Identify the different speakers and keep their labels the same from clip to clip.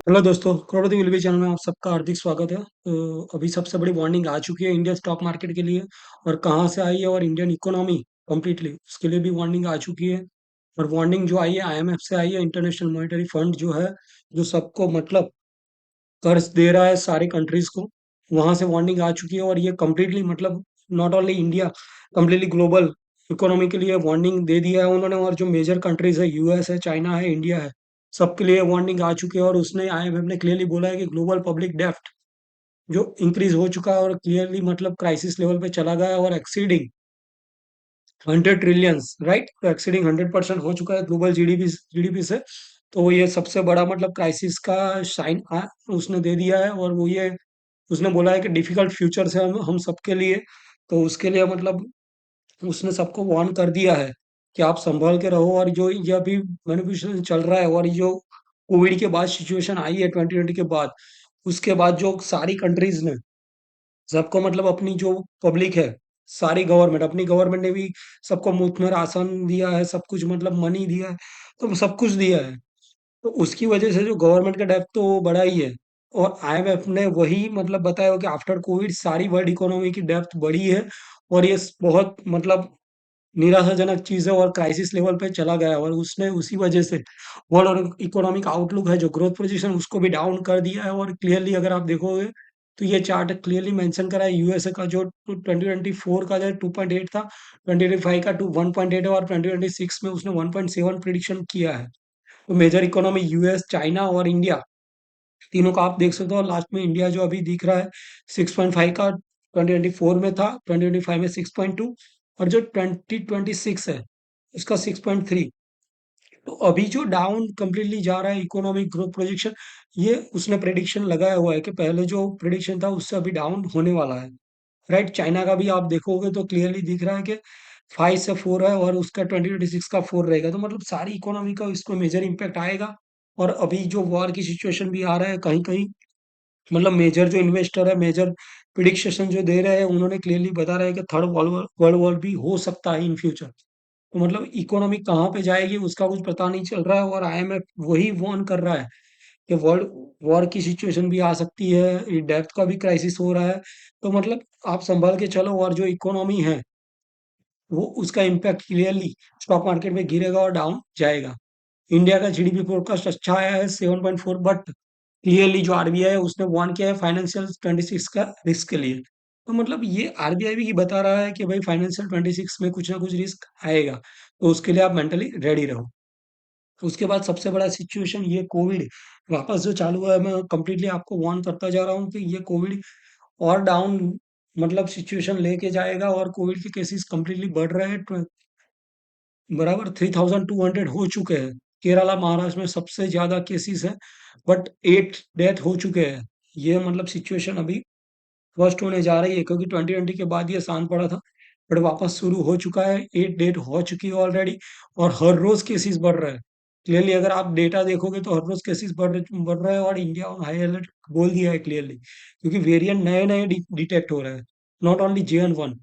Speaker 1: Hello दोस्तों, करोड़पति will channel में आप सबका हार्दिक स्वागत है। अभी सबसे बड़ी वार्निंग आ चुकी है इंडियन स्टॉक मार्केट के लिए। और कहाँ से आई है और इंडियन इकोनॉमी कंप्लीटली उसके लिए भी वार्निंग आ चुकी है। और वार्निंग जो आई है आईएमएफ से आई है, इंटरनेशनल मॉनेटरी फंड जो है, जो सबको मतलब कर्ज दे रहा है सारी कंट्रीज को। वहां से वार्निंग आ चुकी है और ये कंप्लीटली मतलब not only India, completely global economy के लिए वार्निंग दे दिया है उन्होंने। और जो मेजर कंट्रीज है, यूएस है, चाइना है, इंडिया है, सबके लिए वार्निंग आ चुकी है। और उसने आईएमएफ ने क्लियरली बोला है कि ग्लोबल पब्लिक डेफ्ट जो इंक्रीज हो चुका है और क्लियरली मतलब क्राइसिस लेवल पे चला गया है और एक्सीडिंग 100 ट्रिलियंस, राइट, तो एक्सीडिंग 100% हो चुका है ग्लोबल जीडीपी से। तो ये सबसे बड़ा मतलब क्राइसिस का साइन उसने दे दिया है। और वो ये उसने बोला है कि डिफिकल्ट फ्यूचर है हम सबके लिए। तो उसके लिए मतलब उसने सबको वार्न कर दिया है कि आप संभल के रहो। और जो ये अभी मैनिपुलेशन चल रहा है और ये जो कोविड के बाद सिचुएशन आई है 2020 के बाद, उसके बाद जो सारी कंट्रीज ने सबको मतलब अपनी जो पब्लिक है, सारी गवर्नमेंट, अपनी गवर्नमेंट ने भी सबको मुफ्त में राशन दिया है, सब कुछ मतलब मनी दिया है, तो सब कुछ दिया है। तो उसकी वजह से जो गवर्नमेंट का डेब्ट तो वो बढ़ा ही है। और आईएमएफ ने वही मतलब बताया हो कि आफ्टर कोविड सारी वर्ल्ड इकोनॉमी की डेब्ट बढ़ी है। और ये बहुत मतलब निराशाजनक चीज़ है और क्राइसिस लेवल पे चला गया है। और उसने उसी वजह से वर्ल्ड इकोनॉमिक आउटलुक है, जो ग्रोथ पोजीशन, उसको भी डाउन कर दिया है। और क्लियरली अगर आप देखोगे तो ये चार्ट क्लियरली मेंशन करा है यूएसए का जो 2024 का जो 2.8 था, 2025 का टू 1.8 है, और 2026 में उसने 1.7 प्रिडिक्शन किया है। तो मेजर इकोनॉमी यूएस, चाइना और इंडिया, तीनों का आप देख सकते हो। लास्ट में इंडिया जो अभी दिख रहा है 6.5 का 2024 में था, 2025 में 6.2, और जो 2026 है उसका 6.3। तो अभी जो डाउन कंप्लीटली जा रहा है इकोनॉमिक ग्रोथ प्रोजेक्शन, ये उसने प्रेडिक्शन लगाया हुआ है कि पहले जो प्रेडिक्शन था उससे अभी डाउन होने वाला है, राइट। चाइना का भी आप देखोगे तो क्लियरली दिख रहा है कि 5 से 4 है और उसका 2026 का 4 रहेगा। तो मतलब सारी इकोनॉमी का इसको मेजर इम्पैक्ट आएगा। और अभी जो वॉर की सिचुएशन भी आ रहा है कहीं कहीं, मतलब मेजर जो इन्वेस्टर है, मेजर प्रिडिक्शन जो दे रहे हैं, उन्होंने क्लियरली बता रहे हैं कि थर्ड वर्ल्ड वॉर भी हो सकता है इन फ्यूचर। तो मतलब इकोनॉमी कहाँ पे जाएगी उसका कुछ पता नहीं चल रहा है। और आईएमएफ वही वार्न कर रहा है कि वर्ल्ड वॉर की सिचुएशन भी आ सकती है, डेथ का भी क्राइसिस हो रहा है। तो मतलब आप संभल के चलो। और जो इकोनॉमी है वो उसका इम्पैक्ट क्लियरली स्टॉक मार्केट में गिरेगा और डाउन जाएगा। इंडिया का जीडीपी फोरकास्ट अच्छा आया है 7.4, बट क्लियरली जो आरबीआई है उसने वार्न किया है फाइनेंशियल 26 का रिस्क के लिए। तो मतलब ये आरबीआई भी बता रहा है कि भाई फाइनेंशियल 26 में कुछ ना कुछ रिस्क आएगा, तो उसके लिए आप मेंटली रेडी रहो। उसके बाद सबसे बड़ा सिचुएशन ये कोविड वापस जो चालू हुआ है, मैं कंप्लीटली आपको वार्न करता जा रहा हूँ कि ये कोविड और डाउन मतलब सिचुएशन लेके जाएगा। और कोविड के केसेस कंप्लीटली बढ़ रहे हैं, बराबर 3,200 हो चुके हैं। केरला, महाराष्ट्र में सबसे ज्यादा केसेस है, बट 8 डेथ हो चुके हैं। ये मतलब सिचुएशन अभी वर्स्ट होने जा रही है, क्योंकि 2020 के बाद ये शांत पड़ा था, बट वापस शुरू हो चुका है। 8 डेथ हो चुकी है ऑलरेडी। और हर रोज केसेस बढ़ रहे हैं। क्लियरली अगर आप डेटा देखोगे तो हर रोज केसेस बढ़ रहे हैं। और इंडिया ऑन हाई अलर्ट बोल दिया है क्लियरली, क्योंकि वेरिएंट नए नए डिटेक्ट हो रहे हैं। नॉट ओनली JN1,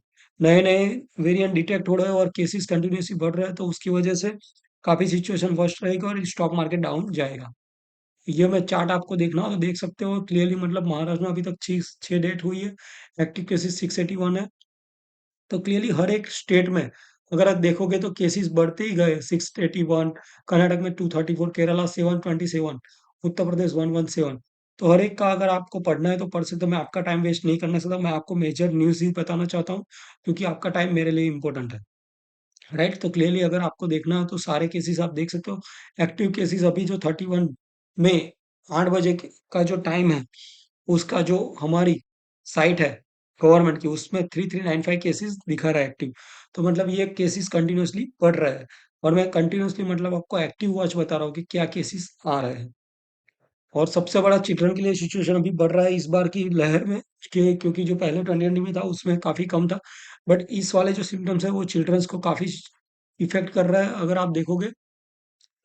Speaker 1: नए नए वेरिएंट डिटेक्ट हो रहे हैं और केसेस कंटिन्यूसली बढ़ रहे हैं। तो उसकी वजह से काफी सिचुएशन वर्स्ट रहेगी और स्टॉक मार्केट डाउन जाएगा। ये मैं चार्ट आपको देखना हो तो देख सकते हो क्लियरली। मतलब महाराष्ट्र में अभी तक 6 डेट हुई है, एक्टिव केसेस 681 है। तो क्लियरली हर एक स्टेट में अगर आप देखोगे तो केसेस बढ़ते ही गए। 681, कर्नाटक में 234, केरला 727, उत्तर प्रदेश 117। तो हर एक का अगर आपको पढ़ना है तो पढ़ सकते हो। मैं आपका टाइम वेस्ट नहीं करना चाहता, मैं आपको मेजर न्यूज ही बताना चाहता हूँ, क्योंकि आपका टाइम मेरे लिए इंपॉर्टेंट है, राइट। तो क्लियरली अगर आपको देखना है तो सारे केसेस आप देख सकते हो। एक्टिव केसेस अभी जो 31 में 8 बजे का जो टाइम है, उसका जो हमारी साइट है गवर्नमेंट की, उसमें 3395 केसेस दिखा रहा है एक्टिव। तो मतलब ये केसेस कंटिन्यूअसली बढ़ रहा है। और मैं कंटिन्यूअसली मतलब आपको एक्टिव वॉच बता रहा हूँ कि क्या केसेस आ रहे हैं। और सबसे बड़ा चिल्ड्रन के लिए सिचुएशन अभी बढ़ रहा है इस बार की लहर में, क्योंकि जो पहले 2020 में था उसमें काफी कम था, बट इस वाले जो सिम्टम्स है वो चिल्ड्रंस को काफी इफेक्ट कर रहा है। अगर आप देखोगे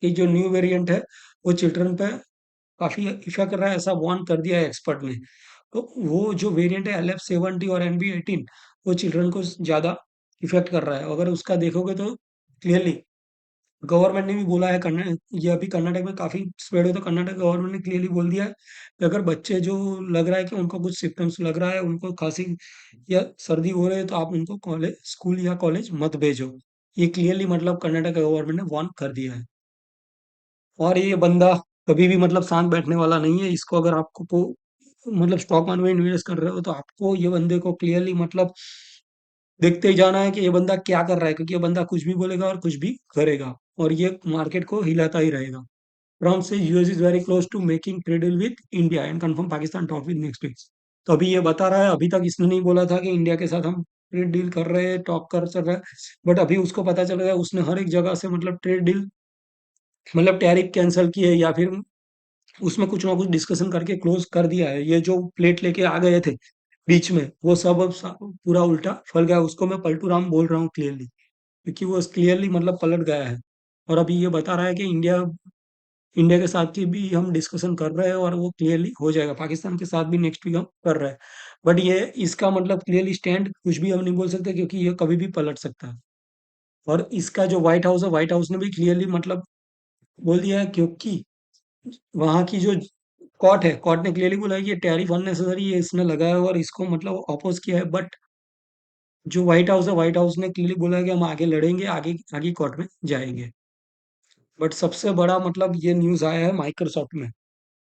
Speaker 1: कि जो न्यू वेरिएंट है वो चिल्ड्रन पे काफी इफेक्ट कर रहा है, ऐसा वार्न कर दिया है एक्सपर्ट ने। तो वो जो वेरिएंट है LF70 और NB18, वो चिल्ड्रन को ज्यादा इफेक्ट कर रहा है। अगर उसका देखोगे तो क्लियरली गवर्नमेंट ने भी बोला है, ये अभी कर्नाटक में काफी स्प्रेड हो, तो कर्नाटक गवर्नमेंट ने क्लियरली बोल दिया है कि अगर बच्चे जो लग रहा है कि उनको कुछ सिम्टम्स लग रहा है, उनको खांसी या सर्दी हो रही है, तो आप उनको कॉलेज स्कूल या कॉलेज मत भेजो। ये क्लियरली मतलब कर्नाटक गवर्नमेंट ने वार्न कर दिया है। और ये बंदा कभी भी मतलब शांत बैठने वाला नहीं है। इसको अगर आपको मतलब स्टॉक मार्केट में इन्वेस्ट कर रहे हो, तो आपको ये बंदे को क्लियरली मतलब देखते ही जाना है कि ये बंदा क्या कर रहा है, क्योंकि ये बंदा कुछ भी बोलेगा और कुछ भी करेगा, और ये मार्केट को हिलाता ही रहेगा। ट्रम्प से US is very close to making trade deal with India and confirm Pakistan talk with next week. तो अभी ये बता रहा है, अभी तक इसने नहीं बोला था कि इंडिया के साथ हम ट्रेड डील कर रहे हैं, टॉक कर चल रहा है। बट अभी उसको पता चल गया, उसने हर एक जगह से मतलब ट्रेड डील मतलब टैरिफ कैंसिल किए, या फिर उसमें कुछ ना कुछ डिस्कशन करके क्लोज कर दिया है। ये जो प्लेट लेके आ गए थे बीच में, वो सब अब पूरा उल्टा फल गया। उसको मैं पलटू राम बोल रहा हूँ क्लियरली, क्योंकि वो क्लियरली मतलब पलट गया है। और अभी ये बता रहा है कि इंडिया इंडिया के साथ की भी हम डिस्कशन कर रहे हैं, और वो क्लियरली हो जाएगा। पाकिस्तान के साथ भी नेक्स्ट वीक हम कर रहे हैं। बट ये इसका मतलब क्लियरली स्टैंड कुछ भी हम नहीं बोल सकते, क्योंकि ये कभी भी पलट सकता है। और इसका जो व्हाइट हाउस है, व्हाइट हाउस ने भी क्लियरली मतलब बोल दिया है, क्योंकि वहाँ की जो कोर्ट है, कोर्ट ने क्लियरली बोला है कि ये टैरिफ अननेसेसरी है, इसने लगाया है, और इसको मतलब अपोज किया है। बट जो व्हाइट हाउस है, व्हाइट हाउस ने क्लियरली बोला है कि हम आगे लड़ेंगे, आगे आगे कोर्ट में जाएंगे। बट सबसे बड़ा मतलब ये न्यूज़ आया है माइक्रोसॉफ्ट में,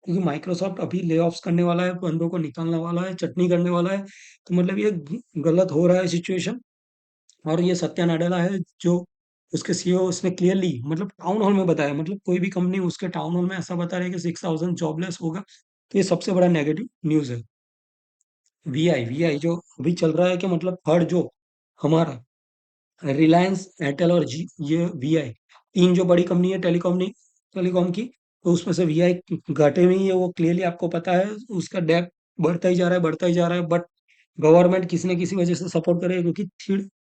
Speaker 1: क्योंकि माइक्रोसॉफ्ट अभी ले ऑफ्स करने वाला है, बंदों को निकालने वाला है, चटनी करने वाला है। तो मतलब ये गलत हो रहा है सिचुएशन। और ये सत्या नाडेला है जो उसके सीईओ, उसने क्लियरली मतलब टाउन हॉल में बताया, मतलब कोई भी कंपनी उसके टाउन हॉल में ऐसा बता रही है कि 6000 जॉबलेस होगा। तो ये सबसे बड़ा नेगेटिव न्यूज़ है। वीआई वीआई जो अभी चल रहा है कि मतलब थर्ड जो हमारा रिलायंस, एयरटेल और जी, ये वीआई, तीन जो बड़ी कंपनी है टेलीकॉम की, तो उसमें से वीआई घाटे में ही है। वो क्लियरली आपको पता है, उसका डेप बढ़ता ही जा रहा है, बढ़ता ही जा रहा है। बट गवर्नमेंट किसी न किसी वजह से सपोर्ट करे, क्योंकि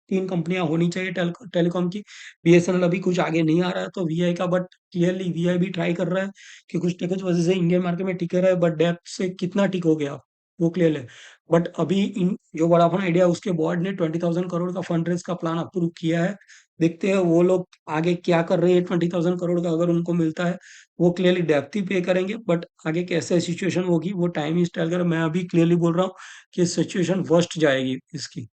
Speaker 1: तीन कंपनियां होनी चाहिए टेलीकॉम की। बीएसएनएल अभी कुछ आगे नहीं आ रहा है तो वीआई का, बट क्लियरली वीआई भी ट्राई कर रहा है कि कुछ वजह से इंडियन मार्केट में टिके रहे। बट डेप से कितना टिक हो गया वो क्लियर है। बट अभी इन जो वोडाफोन आइडिया, उसके बोर्ड ने 20,000 करोड़ का फंड रेज का प्लान अप्रूव किया है। देखते हैं वो लोग आगे क्या कर रहे हैं। 20,000 करोड़ का अगर उनको मिलता है, वो क्लियरली डेप्थ ही पे करेंगे। बट आगे कैसे सिचुएशन होगी वो टाइम ही टेल करेगा। मैं अभी क्लियरली बोल रहा हूँ कि सिचुएशन वर्स्ट जाएगी इसकी।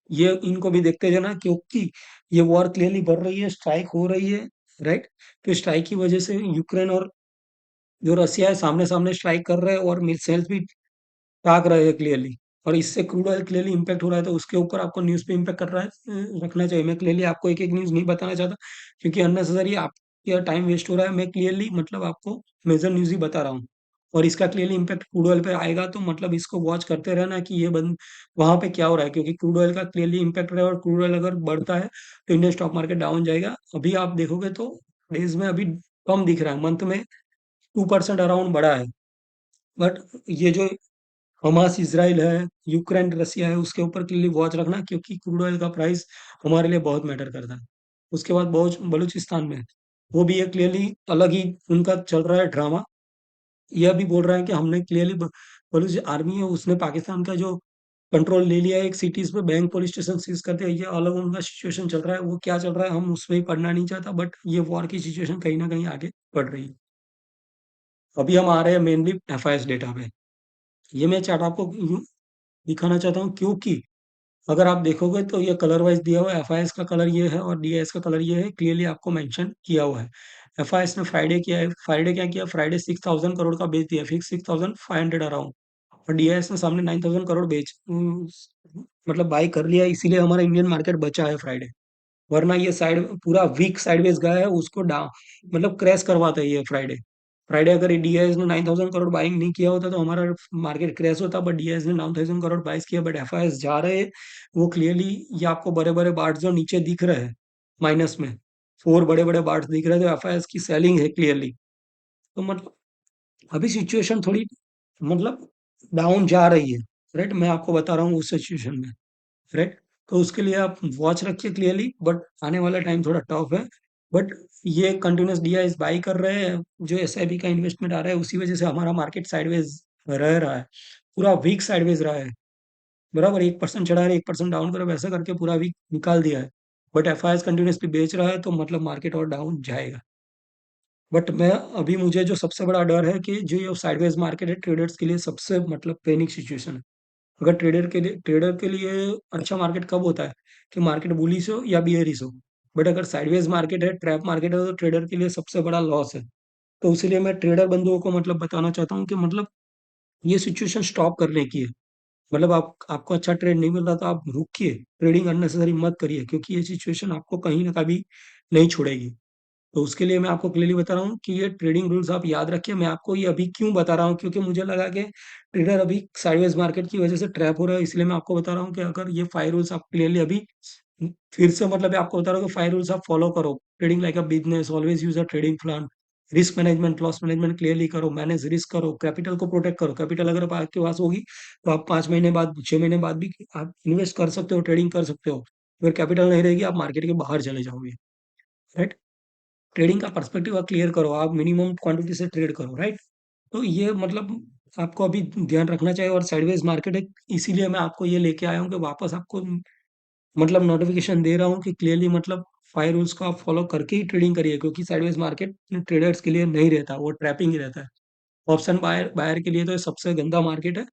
Speaker 1: ये इनको भी देखते जाना, क्योंकि ये वॉर क्लियरली बढ़ रही है, स्ट्राइक हो रही है, राइट। तो स्ट्राइक की वजह से यूक्रेन और जो रसिया है सामने सामने स्ट्राइक कर रहे हैं, और मिसाइल्स भी ताक रहे हैं क्लियरली। और इससे क्रूड ऑयल क्लियरली इंपैक्ट हो रहा है, तो उसके ऊपर आपको न्यूज़ पे इंपैक्ट कर रहा है, रखना चाहिए। मैं क्लियरली आपको एक एक न्यूज़ नहीं बताना चाहता, क्योंकि अननेसेसरी आपका टाइम वेस्ट हो रहा है। मैं क्लियरली मतलब आपको मेजर न्यूज़ ही बता रहा हूँ। और इसका क्लियरली इंपैक्ट क्रूड ऑयल पे आएगा, तो मतलब इसको वॉच करते रहना कि ये बंद वहां पे क्या हो रहा है, क्योंकि क्रूड ऑयल का क्लियरली इंपैक्ट रहेगा। और क्रूड ऑयल अगर बढ़ता है, तो इंडियन स्टॉक मार्केट डाउन जाएगा। अभी आप देखोगे तो डेज में अभी कम दिख रहा है, मंथ में 2% अराउंड बढ़ा है। बट ये जो हमास इज़राइल है, यूक्रेन रसिया है, उसके ऊपर क्लियरली वॉच रखना, क्योंकि क्रूड ऑयल का प्राइस हमारे लिए बहुत मैटर करता है। उसके बाद बलूचिस्तान में, वो भी एक क्लियरली अलग ही उनका चल रहा है ड्रामा। यह भी बोल रहे हैं कि हमने क्लियरली बलूच आर्मी है, उसने पाकिस्तान का जो कंट्रोल ले लिया है एक सिटीज पे, बैंक पुलिस स्टेशन सीज कर दिया। ये अलग उनका सिचुएशन चल रहा है, वो क्या चल रहा है हम उसमें ही पढ़ना नहीं चाहता। बट ये वॉर की सिचुएशन कहीं ना कहीं आगे बढ़ रही है। अभी हम आ रहे हैं मेनली एफआईएस डेटा पे। ये मैं चार्ट आपको यूं दिखाना चाहता हूँ, क्योंकि अगर आप देखोगे तो ये कलर वाइज दिया हुआ है। एफआईएस का कलर ये है और डीआईएस का कलर ये है, क्लियरली आपको मेंशन किया हुआ है। एफआईएस ने फ्राइडे किया है, फ्राइडे क्या किया, फ्राइडे 6,000 करोड़ का बेच दिया, फिक्स 6,500 अराउंड। और डीआईएस ने सामने 9,000 करोड़ मतलब बाई कर लिया, इसीलिए हमारा इंडियन मार्केट बचा है फ्राइडे। वरना ये साइड पूरा वीक साइडवेज गया है, उसको डाउन मतलब क्रैश करवाता है ये फ्राइडे। फ्राइडे अगर डीआईएस ने 9,000 करोड़ बाइंग नहीं किया होता, तो हमारा मार्केट क्रैश होता। बट डीआईएस ने 9,000 करोड़ बाइस किया। बट एफआईएस जा रहे हैं, वो क्लियरली ये आपको बड़े बड़े बार्ट्स जो नीचे दिख रहे हैं माइनस में, फोर बड़े बड़े बार्ट्स दिख रहे थे, एफआईएस की सेलिंग है क्लियरली। तो मतलब अभी सिचुएशन थोड़ी मतलब डाउन जा रही है, राइट। मैं आपको बता रहा हूँ उस सिचुएशन में, राइट। तो उसके लिए आप वॉच रखिए क्लियरली। बट आने वाला टाइम थोड़ा टफ है। बट ये कंटिन्यूस डीआईएस बाई कर रहे हैं, जो एसआईपी का इन्वेस्टमेंट आ रहा है, उसी वजह से हमारा मार्केट साइडवेज रह रहा है, पूरा वीक साइडवेज रहा है। बराबर 1% चढ़ा है, 1% डाउन करे, वैसा करके पूरा वीक निकाल दिया है। बट एफआईएस कंटिन्यूअसली बेच रहा है तो मतलब मार्केट और डाउन जाएगा। बट मैं अभी मुझे जो सबसे बड़ा डर है कि जो ये साइडवेज मार्केट है ट्रेडर्स के लिए सबसे मतलब पैनिक सिचुएशन है। अगर ट्रेडर के लिए अच्छा मार्केट कब होता है कि मार्केट बुलिश हो या बियरिश हो। बट अगर साइडवेज मार्केट है, ट्रैप मार्केट है, तो ट्रेडर के लिए सबसे बड़ा लॉस है। तो इसीलिए मैं ट्रेडर बंधुओं को मतलब बताना चाहता हूँ कि मतलब ये सिचुएशन स्टॉप करने की है। मतलब आप आपको अच्छा ट्रेड नहीं मिल रहा तो आप रुकिए, ट्रेडिंग अननेसेसरी मत करिए, क्योंकि ये सिचुएशन आपको कहीं ना कभी नहीं छोड़ेगी। तो उसके लिए मैं आपको क्लियरली बता रहा हूँ कि ये ट्रेडिंग रूल्स आप याद रखिए। मैं आपको ये अभी क्यों बता रहा हूँ, क्योंकि मुझे लगा कि ट्रेडर अभी साइडवेज मार्केट की वजह से ट्रैप हो रहा है, इसलिए मैं आपको बता रहा हूँ कि अगर ये 5 रूल्स आप क्लियरली अभी फिर से मतलब आपको बता रहा हूँ कि 5 रूल्स आप फॉलो करो। Trading like a business, always use a trading plan, risk management, loss management clearly करो, मैनेज रिस्क करो, कैपिटल को प्रोटेक्ट करो। कैपिटल अगर आपके पास होगी तो आप 5 महीने बाद, 6 महीने बाद भी आप इन्वेस्ट कर सकते हो, ट्रेडिंग कर सकते हो। अगर कैपिटल नहीं रहेगी आप मार्केट के बाहर चले जाओगे, राइट। ट्रेडिंग का पर्सपेक्टिव आप क्लियर करो, आप मिनिमम क्वांटिटी से ट्रेड करो, राइट। तो ये मतलब आपको अभी ध्यान रखना चाहिए। और साइडवेज मार्केट है, इसीलिए मैं आपको ये लेके आया हूँ कि वापस आपको मतलब नोटिफिकेशन दे रहा हूँ कि क्लियरली मतलब 5 रूल्स को आप फॉलो करके ही ट्रेडिंग करिए, क्योंकि साइडवेज मार्केट ट्रेडर्स के लिए नहीं रहता, वो ट्रैपिंग ही रहता है। ऑप्शन बायर बायर के लिए तो ये सबसे गंदा मार्केट है।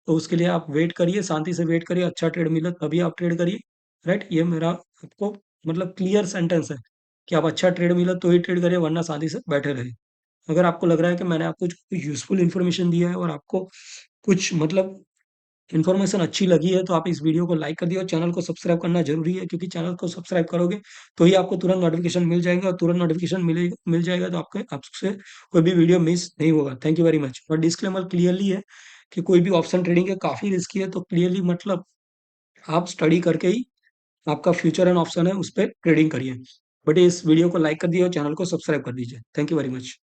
Speaker 1: तो उसके लिए आप वेट करिए, शांति से वेट करिए, अच्छा ट्रेड मिले तभी आप ट्रेड करिए, राइट। ये मेरा आपको मतलब क्लियर सेंटेंस है कि आप अच्छा ट्रेड मिला तो ही ट्रेड करिए, वरना शांति से बैठे रहे। अगर आपको लग रहा है कि मैंने आपको कुछ यूज़फुल इन्फॉर्मेशन दिया है और आपको कुछ मतलब इन्फॉर्मेशन अच्छी लगी है, तो आप इस वीडियो को लाइक कर दिए और चैनल को सब्सक्राइब करना ज़रूरी है, क्योंकि चैनल को सब्सक्राइब करोगे तो ही आपको तुरंत नोटिफिकेशन मिल जाएगा, और तुरंत नोटिफिकेशन मिल जाएगा तो आपके आपसे कोई भी वीडियो मिस नहीं होगा। Thank you very much. और डिस्क्लेमर क्लियरली है कि कोई भी ऑप्शन ट्रेडिंग है काफ़ी रिस्की है, तो क्लियरली मतलब आप स्टडी करके ही आपका फ्यूचर एंड ऑप्शन है उस पर ट्रेडिंग करिए। बट इस वीडियो को लाइक कर दिए और चैनल को सब्सक्राइब कर दीजिए। Thank you very much.